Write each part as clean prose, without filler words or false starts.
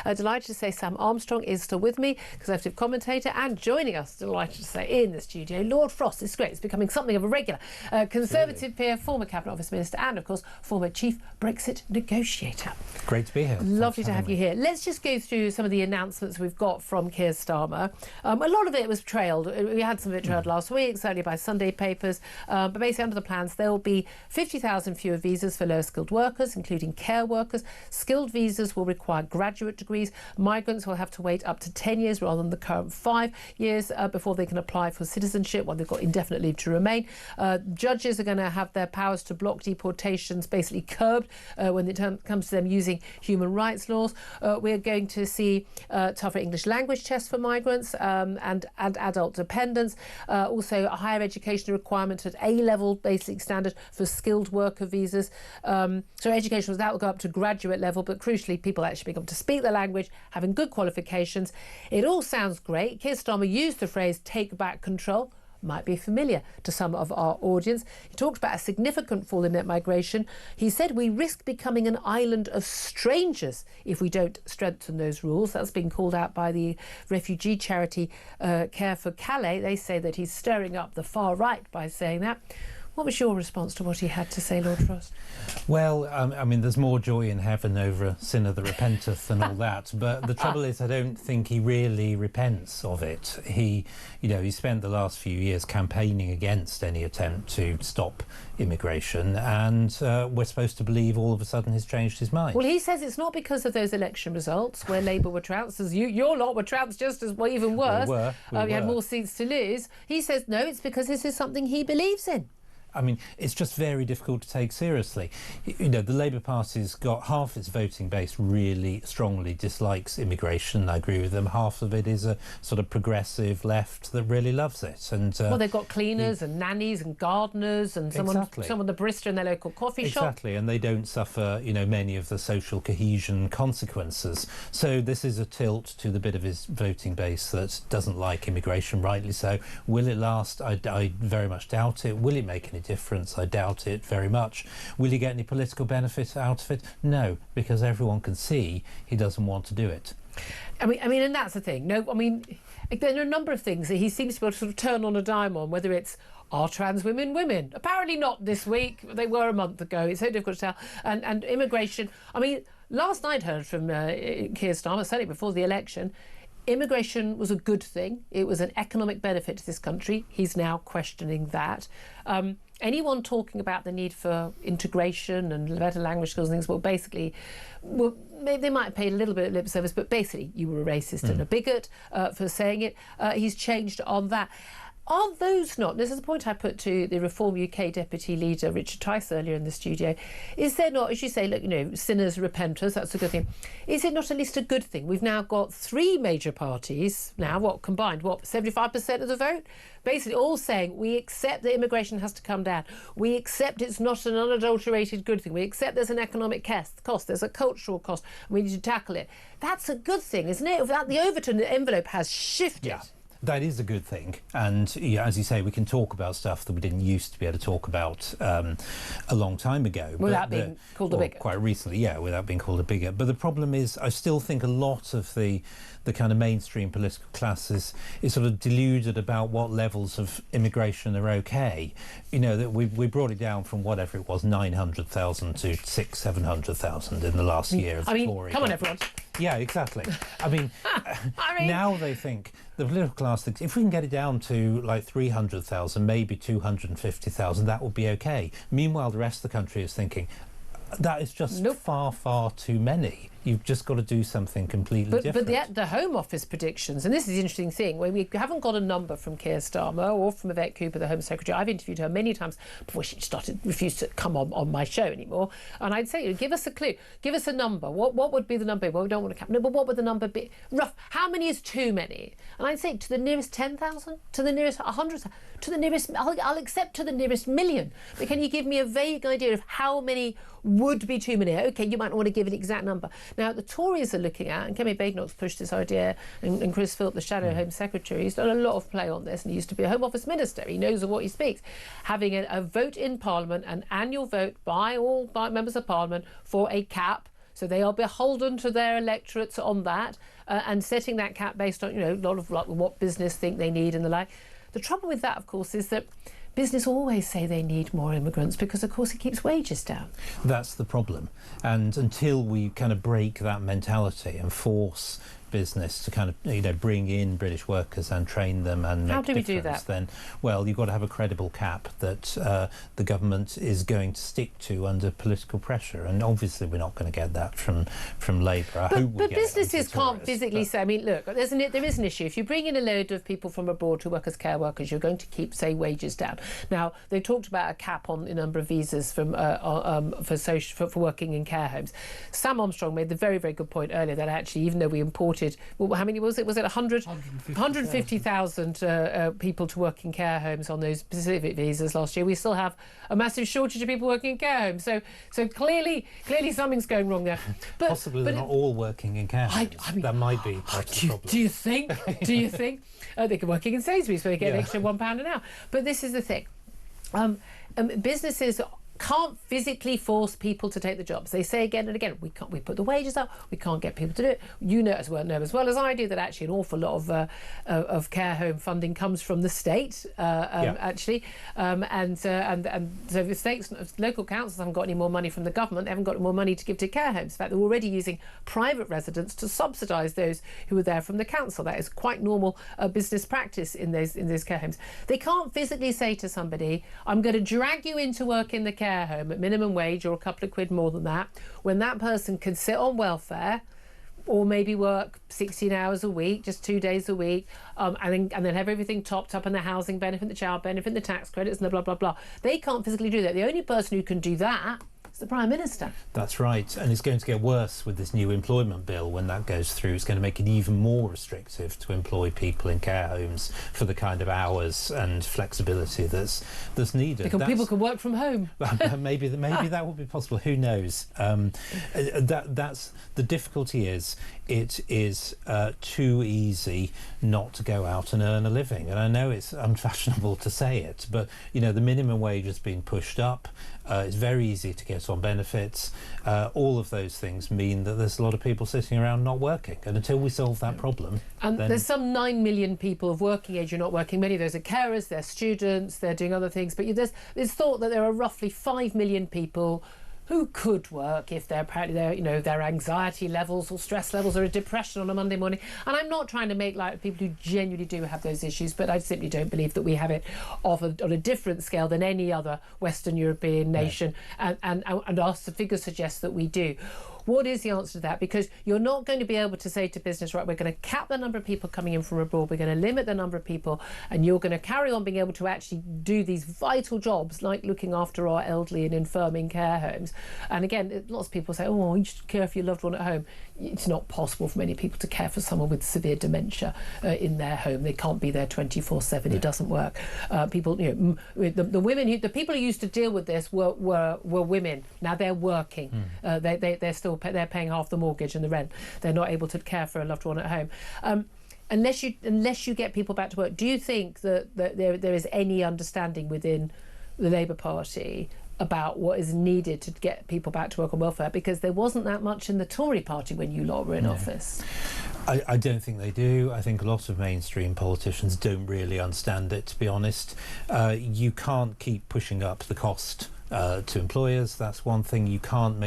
Delighted to say Sam Armstrong is still with me, Conservative commentator, and joining us, delighted to say, in the studio, Lord Frost. It's great. It's becoming something of a regular. Conservative peer, former Cabinet Office Minister, and, of course, former Chief Brexit Negotiator. Great to be here. Lovely to have you here. Let's just go through some of the announcements we've got from Keir Starmer. A lot of it was trailed. We had some of it trailed last week, certainly by Sunday papers. But basically, under the plans, there will be 50,000 fewer visas for lower skilled workers, including care workers. Skilled visas will require graduate degrees. Migrants will have to wait up to 10 years rather than the current 5 years before they can apply for citizenship while they've got indefinite leave to remain. Judges are going to have their powers to block deportations basically curbed when it comes to them using human rights laws. We're going to see tougher English language tests for migrants and adult dependents. Also, a higher education requirement at A-level basic standard for skilled worker visas. So education, that will go up to graduate level, but crucially, people actually being able to speak the language, having good qualifications. It all sounds great. Keir Starmer used the phrase "take back control." Might be familiar to some of our audience. He talked about a significant fall in net migration. He said we risk becoming an island of strangers if we don't strengthen those rules. That's been called out by the refugee charity Care for Calais. They say that he's stirring up the far right by saying that. What was your response to what he had to say, Lord Frost? Well, I mean, there's more joy in heaven over a sinner that repenteth and all that. But the trouble is, I don't think he really repents of it. He spent the last few years campaigning against any attempt to stop immigration, and we're supposed to believe all of a sudden he's changed his mind. Well, he says it's not because of those election results where Labour were trounced, as your lot were trounced just as well, even worse. We had more seats to lose. He says no, it's because this is something he believes in. I mean, it's just very difficult to take seriously. The Labour Party's got half its voting base really strongly dislikes immigration. I agree with them. Half of it is a sort of progressive left that really loves it. And well, they've got cleaners and nannies and gardeners and someone the barista in their local coffee shop. Exactly, and they don't suffer, many of the social cohesion consequences. So this is a tilt to the bit of his voting base that doesn't like immigration, rightly so. Will it last? I very much doubt it. Will it make any difference? I doubt it very much. Will he get any political benefit out of it? No, because everyone can see he doesn't want to do it. I mean, and that's the thing. No, I mean, there are a number of things that he seems to be able to sort of turn on a dime on, whether it's are trans women women? Apparently not this week. They were a month ago. It's so difficult to tell. And immigration. I mean, last night I heard from Keir Starmer, certainly before the election, immigration was a good thing. It was an economic benefit to this country. He's now questioning that. Anyone talking about the need for integration and better language skills and things, they might have paid a little bit of lip service, but basically you were a racist and a bigot for saying it. He's changed on that. Are those not, this is a point I put to the Reform UK Deputy Leader Richard Tice earlier in the studio, is there not, as you say, look, sinners, repenters, that's a good thing. Is it not at least a good thing? We've now got 3 major parties now, combined, 75% of the vote? Basically all saying we accept that immigration has to come down. We accept it's not an unadulterated good thing. We accept there's an economic cost, there's a cultural cost, and we need to tackle it. That's a good thing, isn't it? The Overton envelope has shifted. Yeah. That is a good thing, and as you say, we can talk about stuff that we didn't used to be able to talk about a long time ago. Without being called a bigot. Quite recently, without being called a bigot. But the problem is, I still think a lot of the kind of mainstream political class is sort of deluded about what levels of immigration are okay. That we brought it down from whatever it was, 900,000 to 700,000 in the last year of the Tory. Come on, everyone. Yeah, exactly. I mean, now they think, the political class thinks, if we can get it down to like 300,000, maybe 250,000, that would be okay. Meanwhile, the rest of the country is thinking, that is just far, far too many. You've just got to do something completely different. But the Home Office predictions, and this is the interesting thing, where we haven't got a number from Keir Starmer or from Yvette Cooper, the Home Secretary. I've interviewed her many times before she refused to come on my show anymore. And I'd say, give us a clue, give us a number. What would be the number? Well, we don't want to count. No, but what would the number be? Rough. How many is too many? And I'd say to the nearest 10,000, to the nearest 100,000, to the nearest, I'll accept to the nearest million. But can you give me a vague idea of how many would be too many? OK, you might not want to give an exact number. Now, the Tories are looking at, and Kemi Badenoch's pushed this idea, and Chris Philp, the Shadow Home Secretary, he's done a lot of play on this, and he used to be a Home Office Minister. He knows of what he speaks. Having a vote in Parliament, an annual vote by all members of Parliament for a cap So they are beholden to their electorates on that, and setting that cap based on, a lot of like what business think they need and the like. The trouble with that, of course, is that business always say they need more immigrants because, of course, it keeps wages down. That's the problem. And until we kind of break that mentality and force business to kind of bring in British workers and train them and make How do we do difference, that? then you've got to have a credible cap that the government is going to stick to under political pressure, and obviously we're not going to get that from Labour. But businesses can't physically say, I mean, look, there is an issue. If you bring in a load of people from abroad who work as care workers, you're going to keep, say, wages down. Now, they talked about a cap on the number of visas for working in care homes. Sam Armstrong made the very, very good point earlier that actually, even though we imported, well, how many was it? Was it 150,000 people to work in care homes on those specific visas last year? We still have a massive shortage of people working in care homes. So clearly something's going wrong there. But, possibly they're not all working in care homes. I mean, that might be part of the problem. Do you think? Do you think? They could work in Sainsbury's, so they get an extra £1 an hour. But this is the thing. Businesses can't physically force people to take the jobs. They say again and again, we put the wages up, we can't get people to do it. You know as well as I do that actually an awful lot of care home funding comes from the state, actually, and so the states, local councils haven't got any more money from the government. They haven't got more money to give to care homes. In fact, they're already using private residents to subsidise those who are there from the council. That is quite normal business practice in those care homes. They can't physically say to somebody, I'm going to drag you into work in the care home at minimum wage or a couple of quid more than that, when that person can sit on welfare or maybe work 16 hours a week, just 2 days a week, and then have everything topped up and the housing benefit, the child benefit, the tax credits and the blah, blah, blah. They can't physically do that. The only person who can do that is the Prime Minister. That's right, and it's going to get worse with this new employment bill. When that goes through, it's going to make it even more restrictive to employ people in care homes for the kind of hours and flexibility that's needed. Because people can work from home. maybe that would be possible. Who knows? That's the difficulty. It is too easy not to go out and earn a living. And I know it's unfashionable to say it, but the minimum wage has been pushed up. It's very easy to get on benefits. All of those things mean that there's a lot of people sitting around not working. And until we solve that problem... And there's some 9 million people of working age who are not working. Many of those are carers, they're students, they're doing other things. But there's thought that there are roughly 5 million people who could work if their anxiety levels or stress levels or a depression on a Monday morning. And I'm not trying to make light of people who genuinely do have those issues, but I simply don't believe that we have it on a different scale than any other Western European nation, and our figures suggest that we do. What is the answer to that? Because you're not going to be able to say to business, right, we're going to cap the number of people coming in from abroad, we're going to limit the number of people, and you're going to carry on being able to actually do these vital jobs like looking after our elderly and infirm in care homes. And again, lots of people say, oh, you should care for your loved one at home. It's not possible for many people to care for someone with severe dementia in their home. They can't be there 24/7. It doesn't work. People, the people who used to deal with this were women. Now they're working. They're paying half the mortgage and the rent. They're not able to care for a loved one at home. Unless you get people back to work, do you think that there is any understanding within the Labour Party about what is needed to get people back to work on welfare? Because there wasn't that much in the Tory party when you lot were in office. I don't think they do. I think a lot of mainstream politicians don't really understand it, to be honest. You can't keep pushing up the cost to employers. That's one thing. You can't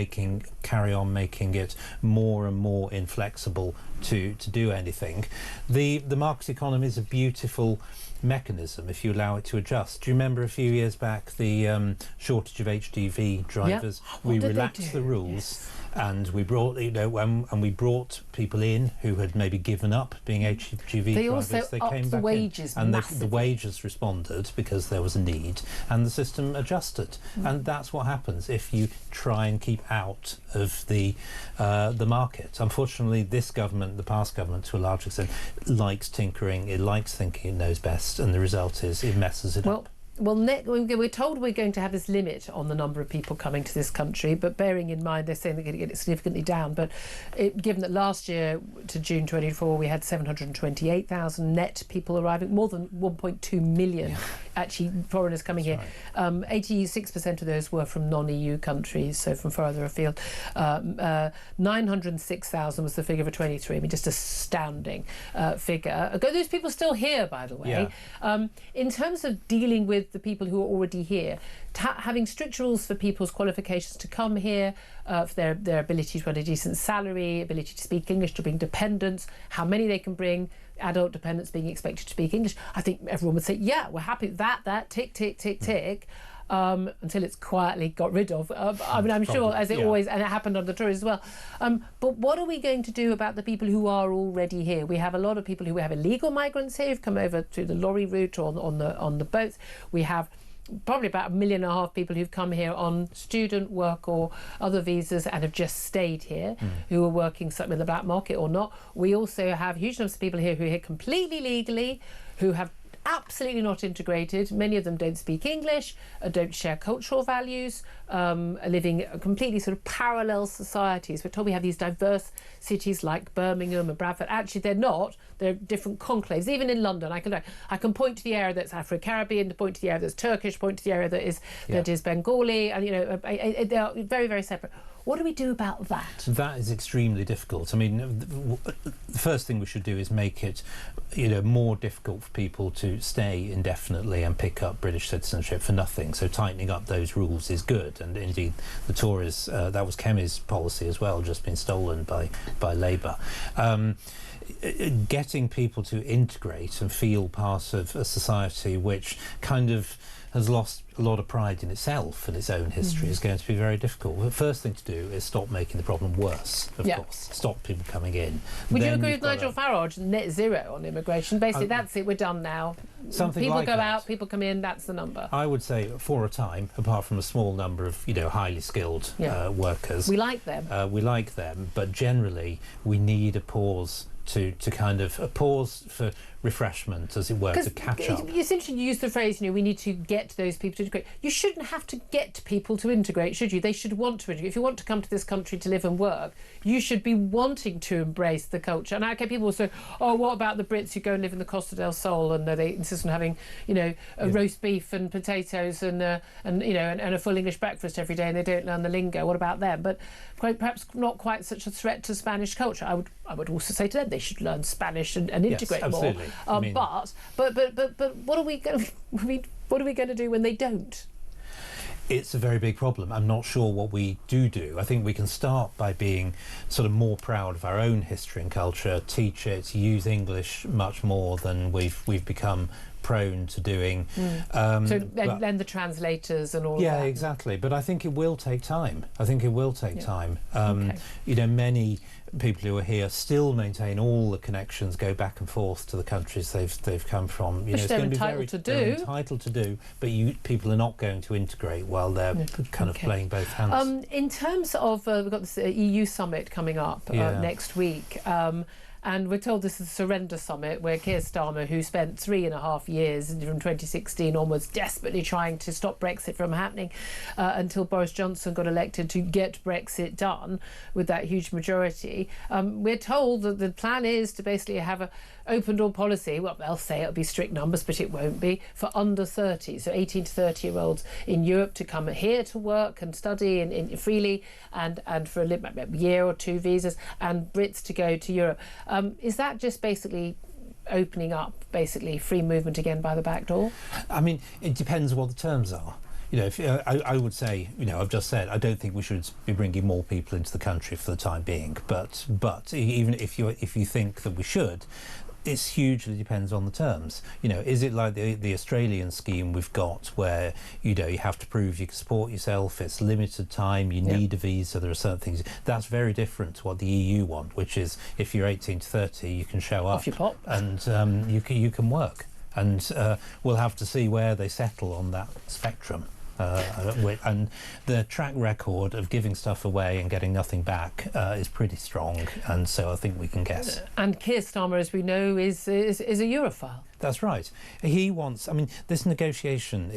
carry on making it more and more inflexible to do anything. The market economy is a beautiful mechanism if you allow it to adjust. Do you remember a few years back the shortage of HGV drivers? We relaxed the rules. And we brought, we brought people in who had maybe given up being HGV drivers. They came back wages in, and the wages responded because there was a need, and the system adjusted. And that's what happens if you try and keep out of the market. Unfortunately, this government, the past government, to a large extent, likes tinkering. It likes thinking it knows best, and the result is it messes it up. Well, we're told we're going to have this limit on the number of people coming to this country, but bearing in mind they're saying they're going to get it significantly down. But given that last year to June 24 we had 728,000 net people arriving, more than 1.2 million actually foreigners coming here. Right. 86% of those were from non-EU countries, so from further afield. 906,000 was the figure for 23. I mean, just astounding figure. Are those people still here, by the way? Yeah. In terms of dealing with the people who are already here, having strict rules for people's qualifications to come here, for their ability to earn a decent salary, ability to speak English, to bring dependents, how many they can bring, adult dependents being expected to speak English. I think everyone would say, yeah, we're happy with that, tick, tick, tick, tick. Until it's quietly got rid of. I mean, I'm sure, as it always, and it happened on the tour as well. But what are we going to do about the people who are already here? We have a lot of people who have illegal migrants here who've come over through the lorry route or on the boats. We have probably about 1.5 million people who've come here on student work or other visas and have just stayed here, who are working something in the black market or not. We also have huge numbers of people here who are here completely legally, who have absolutely not integrated. Many of them don't speak English, don't share cultural values, are living completely sort of parallel societies. We're told we have these diverse cities like Birmingham and Bradford. Actually, they're not. They're different conclaves. Even in London, I can point to the area that's Afro-Caribbean, point to the area that's Turkish, point to the area that is Bengali, and they are very, very separate. What do we do about that? That is extremely difficult. I mean, the first thing we should do is make it, more difficult for people to stay indefinitely and pick up British citizenship for nothing. So tightening up those rules is good. And indeed, the Tories, that was Kemi's policy as well, just been stolen by Labour. Getting people to integrate and feel part of a society which kind of has lost a lot of pride in itself and its own history is going to be very difficult. The first thing to do is stop making the problem worse, of course. Stop people coming in. Would you agree with Nigel Farage, net zero on immigration? Basically, that's it, we're done now. People go out, people come in, that's the number. I would say for a time, apart from a small number of, highly skilled workers. We like them. But generally, we need a pause to kind of a pause for refreshment, as it were, to catch up. It's interesting you use the phrase, we need to get those people to integrate. You shouldn't have to get people to integrate, should you? They should want to integrate. If you want to come to this country to live and work, you should be wanting to embrace the culture. And okay, people will say, oh, what about the Brits who go and live in the Costa del Sol and they insist on having, roast beef and potatoes and a full English breakfast every day and they don't learn the lingo? What about them? But perhaps not quite such a threat to Spanish culture. I would also say to them they should learn Spanish and integrate more. But what are we going to do when they don't? It's a very big problem. I'm not sure what we do. I think we can start by being sort of more proud of our own history and culture, teach it, use English much more than we've become prone to doing. Then the translators and all of that. Yeah, exactly. But I think it will take time. Many people who are here still maintain all the connections, go back and forth to the countries they've come from. Which they're entitled to do. But people are not going to integrate while they're kind of playing both hands. In terms of, we've got this EU summit coming up next week. And we're told this is a surrender summit where Keir Starmer, who spent 3.5 years from 2016 onwards desperately trying to stop Brexit from happening until Boris Johnson got elected to get Brexit done with that huge majority. We're told that the plan is to basically have an open door policy. Well, they'll say it'll be strict numbers, but it won't be, for under 30. So 18 to 30-year-olds in Europe to come here to work and study in freely and for a year or two visas, and Brits to go to Europe. Is that just basically opening up free movement again by the back door? I mean, it depends what the terms are. I would say, I've just said I don't think we should be bringing more people into the country for the time being. But even if you think that we should, it hugely depends on the terms. Is it like the Australian scheme we've got, where you have to prove you can support yourself, it's limited time, you need a visa, there are certain things. That's very different to what the EU want, which is if you're 18 to 30, you can show up off your pop. And you can work. And we'll have to see where they settle on that spectrum. And the track record of giving stuff away and getting nothing back is pretty strong, and so I think we can guess. And Keir Starmer, as we know, is a Europhile. That's right. He wants. I mean, this negotiation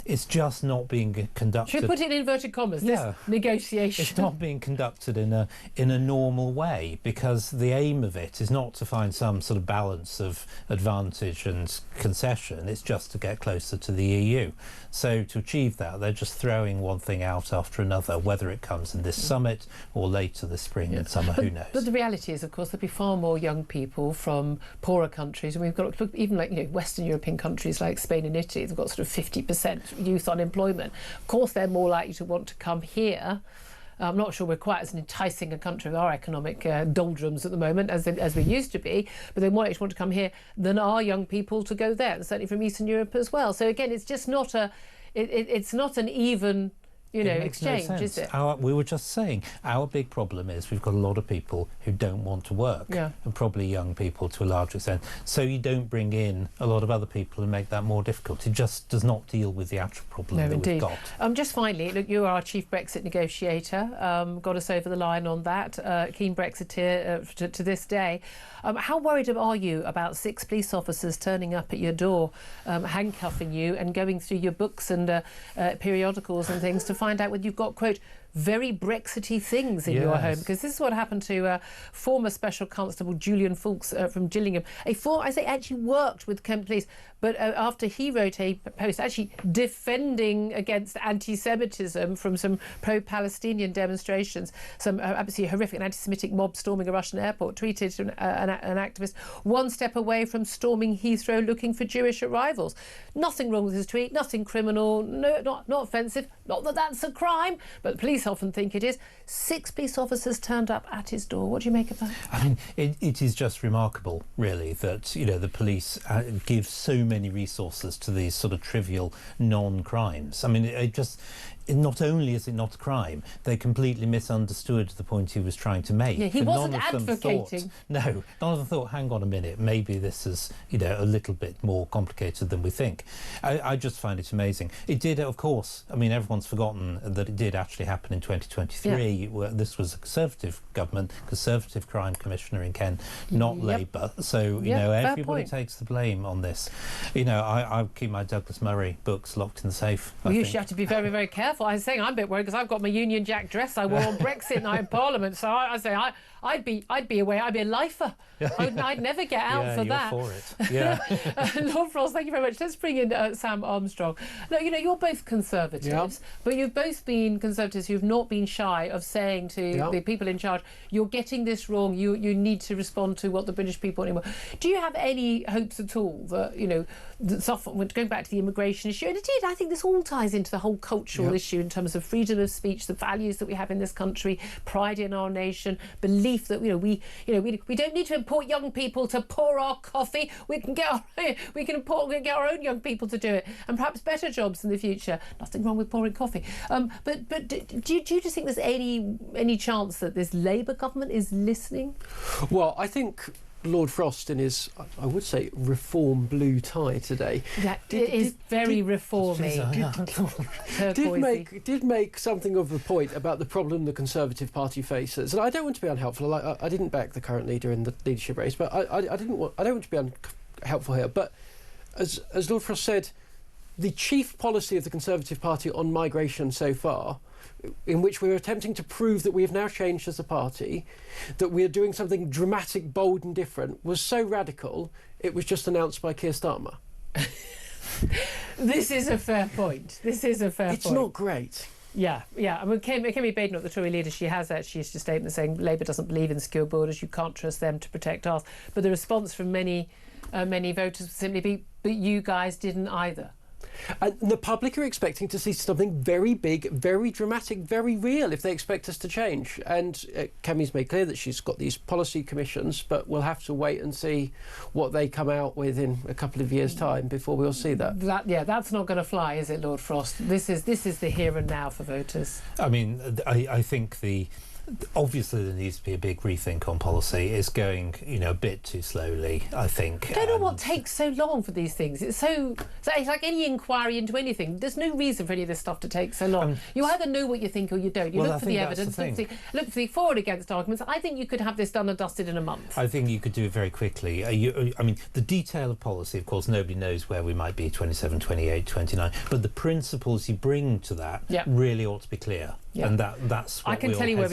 it's just not being conducted. Should we put it in inverted commas? Yeah. This negotiation. It's not being conducted in a normal way, because the aim of it is not to find some sort of balance of advantage and concession. It's just to get closer to the EU. So to achieve that, they're just throwing one thing out after another, whether it comes in this summit or later this spring and summer, who knows? But the reality is, of course, there'll be far more young people from poorer countries, and we've got even like Western European countries like Spain and Italy. They've got sort of 50% youth unemployment. Of course, they're more likely to want to come here. I'm not sure we're quite as enticing a country with our economic doldrums at the moment as we used to be, but they're more likely to want to come here than our young people to go there, and certainly from Eastern Europe as well. So again, it's just not it's not an even exchange, is it? We were just saying, our big problem is we've got a lot of people who don't want to work, and probably young people to a large extent. So you don't bring in a lot of other people and make that more difficult. It just does not deal with the actual problem we've got. Just finally, look, you are our chief Brexit negotiator. Got us over the line on that. Keen Brexiteer to this day. How worried are you about 6 police officers turning up at your door, handcuffing you and going through your books and periodicals and things to find out whether you've got, quote, very Brexity things in your home? Because this is what happened to former Special Constable Julian Fulks from Gillingham. Actually worked with Kent Police, but after he wrote a post actually defending against anti-Semitism from some pro-Palestinian demonstrations, some absolutely horrific and anti-Semitic mob storming a Russian airport, tweeted to an activist, "1 step away from storming Heathrow looking for Jewish arrivals." Nothing wrong with his tweet, nothing criminal, no, not offensive, not that that's a crime, but the police often think it is. 6 police officers turned up at his door. What do you make of that? I mean, it is just remarkable, really, that the police give so many resources to these sort of trivial non-crimes. I mean, not only is it not a crime, they completely misunderstood the point he was trying to make. Yeah, he wasn't advocating. None of them thought, hang on a minute, maybe this is, a little bit more complicated than we think. I just find it amazing. It did, of course, I mean, everyone's forgotten that it did actually happen in 2023. Where this was a Conservative government, Conservative Crime Commissioner in Kent, not Labour. So, everybody takes the blame on this. I keep my Douglas Murray books locked in the safe. Well, you should have to be very, very careful. I was saying I'm a bit worried because I've got my Union Jack dress I wore on Brexit night in Parliament. So I'd be away. I'd be a lifer. I'd never get out for that. For it. Yeah. Lord Frost, thank you very much. Let's bring in Sam Armstrong. Now, you're both Conservatives, but you've both been Conservatives who've not been shy of saying to the people in charge, you're getting this wrong. You need to respond to what the British people want. Do you have any hopes at all that, going back to the immigration issue, and indeed I think this all ties into the whole cultural issue in terms of freedom of speech, the values that we have in this country, pride in our nation, belief that we don't need to import young people to pour our coffee. We can get our own young people to do it, and perhaps better jobs in the future. Nothing wrong with pouring coffee. But do you just think there's any chance that this Labour government is listening? Well, I think Lord Frost in his, I would say, reform blue tie today. Is very reformy. Did make something of a point about the problem the Conservative Party faces. And I don't want to be unhelpful. I didn't back the current leader in the leadership race, but I don't want to be unhelpful here. But as Lord Frost said, the chief policy of the Conservative Party on migration so far, in which we're attempting to prove that we have now changed as a party, that we are doing something dramatic, bold and different, was so radical, it was just announced by Keir Starmer. This is a fair point. It's not great. Yeah. I mean, Kemi Badenoch, the Tory leader, she has actually issued a statement saying Labour doesn't believe in secure borders, you can't trust them to protect us. But the response from many voters would simply be, but you guys didn't either. And the public are expecting to see something very big, very dramatic, very real if they expect us to change. And Kemi's made clear that she's got these policy commissions, but we'll have to wait and see what they come out with in a couple of years' time before we'll see that. That's not going to fly, is it, Lord Frost? This is the here and now for voters. I mean, I think obviously there needs to be a big rethink on policy. It's going, a bit too slowly, I think. I don't know what takes so long for these things. It's like any inquiry into anything. There's no reason for any of this stuff to take so long. You either know what you think or you don't. You look for the evidence, look for the for and against arguments. I think you could have this done and dusted in a month. I think you could do it very quickly. The detail of policy, of course, nobody knows where we might be 27, 28, 29, but the principles you bring to that really ought to be clear. Yeah. And that's what I can tell you where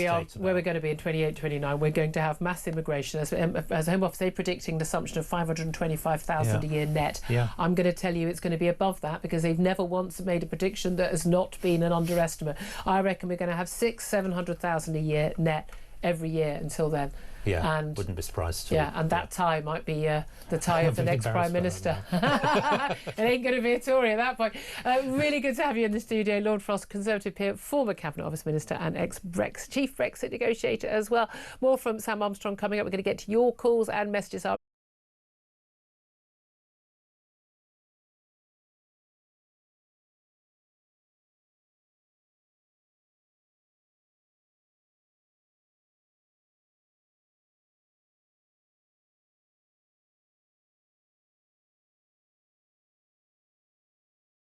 we're going to be in 28, 29. We're going to have mass immigration. As Home Office, they're predicting an assumption of 525,000 a year net. Yeah. I'm going to tell you it's going to be above that because they've never once made a prediction that has not been an underestimate. I reckon we're going to have 600,000-700,000 a year net every year until then. Yeah, and wouldn't be surprised. Yeah, and that tie might be the tie of the next Prime Minister. It ain't going to be a Tory at that point. Really good to have you in the studio. Lord Frost, Conservative peer, former Cabinet Office Minister and ex-Chief Brexit negotiator as well. More from Sam Armstrong coming up. We're going to get to your calls and messages up.